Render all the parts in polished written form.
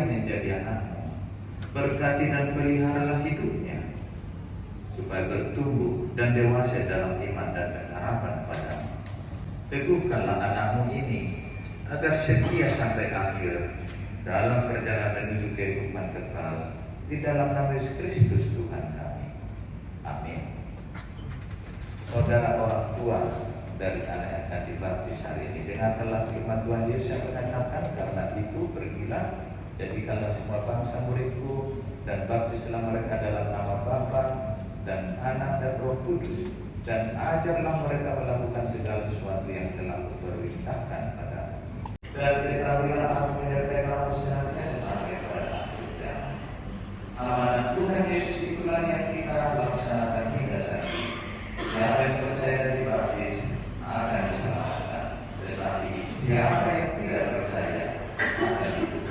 dia menjadi anakmu. Berkati dan peliharalah hidupnya, supaya bertumbuh dan dewasa dalam iman dan pengharapan padamu. Teguhkanlah anakmu ini, agar setia sampai akhir dalam perjalanan menuju kehidupan kekal, di dalam nama Yesus Kristus Tuhan kami. Amin. Saudara orang tua dari anak yang akan dibaptis hari ini, dengarkanlah firman Tuhan Yesus yang mengatakan, karena itu pergilah, jadikanlah semua bangsa muridku, dan baptislah mereka dalam nama Bapa dan Anak dan Roh Kudus, dan ajarlah mereka melakukan segala sesuatu yang telah kuperintahkan padamu. Dan ketahuilah aku menyertai kamu senantiasa sampai pada akhir zaman. Amanat Tuhan Yesus itulah yang kita laksanakan hingga saat ini. Siapa yang percaya dan dibaptis akan diselamatkan, tetapi siapa yang tidak percaya akan dihukum.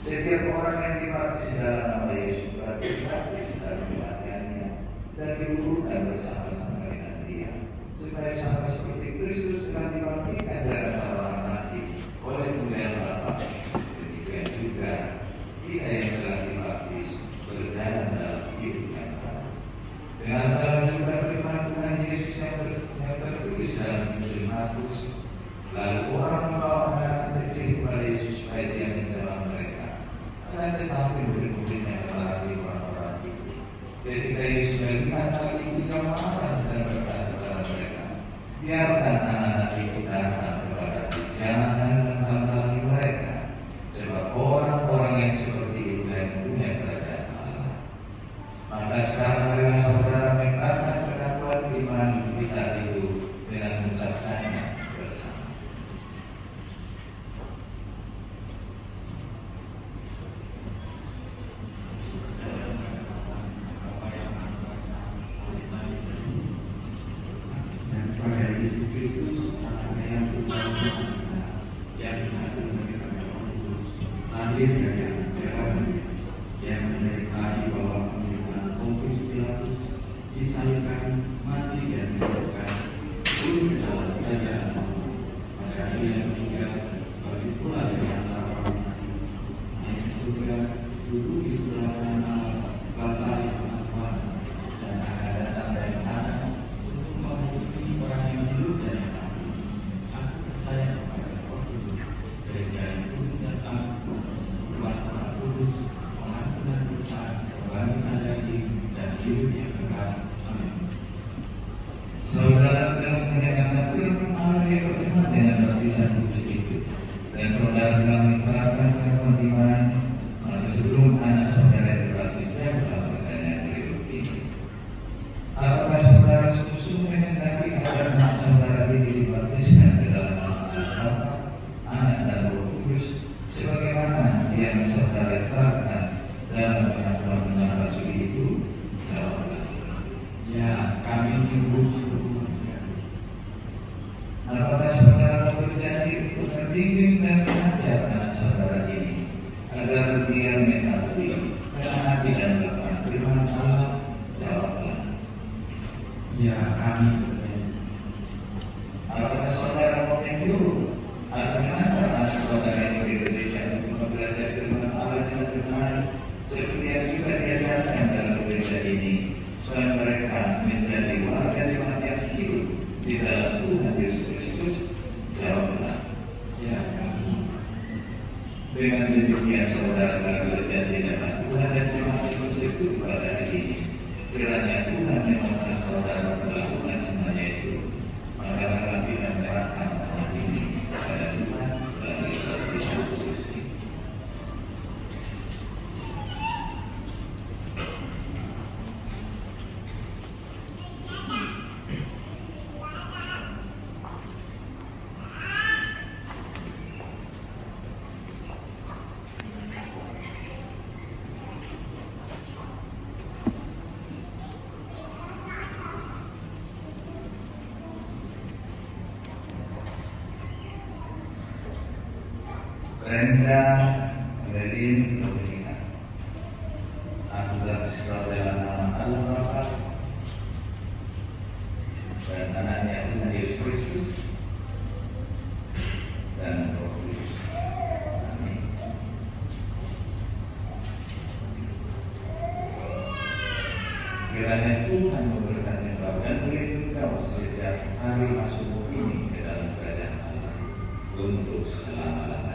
Setiap orang yang dibaptis dalam nama Yesus berarti dibaptis dalam kematiannya dan dikuburkan bersama-sama dengan Dia, supaya sama seperti Kristus telah dibangkitkan dari antara orang mati oleh kemuliaan Bapa, demikian juga kita yang telah dibaptis berjalan dalam hidup yang baru. Dengan dalam juga firman Tuhan Yesus yang tertulis dalam Injil Markus, lalu orang membawa anak kecil kepada Yesus supaya Dia menjawab mereka. Akan tetapi murid-muridnya melarang orang-orang itu. Ketika Yesus melihat hal itu, Dia marah dan berkata kepada mereka, biarkan anak-anak itu datang kepadaku, jangan menghalang-halangi mereka, sebab orang-orang yang seperti itu yang punya kerajaan Allah. Maka sekarang marilah saudara menerapkan pengakuan iman kita itu dengan mengucapkannya bersama. yang menderita di bawah pemerintahan Pontius Pilatus, disalibkan, mati dan dikuburkan, turun ke dalam kerajaan Allah. Maka Dia meninggal, bagi pula di antara orang mati, naik ke surga, duduk di sebelah kanan Allah Bapa yang Maha Kuasa, dan akan datang dari sana untuk menghukumi orang yang hidup dan yang mati. Aku percaya kepada Roh Kudus, gereja yang kudus dan aku, Orang Kudus, pengampunan dosa, kebangkitan daging, dan hidup yang kekal. Amin. Saudara telah mendengarkan firman Allah yang berfirman dengan baptisan kudus itu, dan saudara telah menerapkan pengakuan iman. Maka sebelum anak saudara dibaptis, jawablah pertanyaan berikut ini: apakah saudara sungguh-sungguh menghendaki agar anak saudara ini dibaptiskan ke dalam nama Bapa, Anak dan Roh Kudus, sebagaimana yang saudara terapkan dalam pengakuan iman Rasul itu? Jawablah. Ya, kami sungguh-sungguh. Apakah saudara berjanji untuk membimbing dan mengajar anak saudara ini agar dia mengetahui, menaati dan melakukan firman Allah? Jawablah. Ya, kami berjanji. Apakah saudara mau menyuruh atau mengantar anak saudara yang ke gereja untuk belajar firman Allah dengan benar, seperti yang juga diajarkan dalam gereja ini, supaya mereka menjadi warga jemaat yang hidup di dalam Tuhan Yesus Kristus? Jawablah. Ya, kami. Dengan demikian saudara telah berjanji dengan Tuhan dan jemaat yang bersekutu pada hari ini. Kiranya Tuhan memang saudara melakukan semuanya itu, maka marilah kita menyerahkan anak ini kepada Tuhan melalui baptisan kudus ini. Brenda Melin Dominika. Aku baptis kau dalam nama Allah Bapa dan Anaknya Tuhan Yesus Kristus dan Roh Kudus. Amin. kiranya Tuhan memberkati engkau dan melindungi engkau sejak hari masukmu ini ke dalam kerajaan Allah untuk selama-lamanya.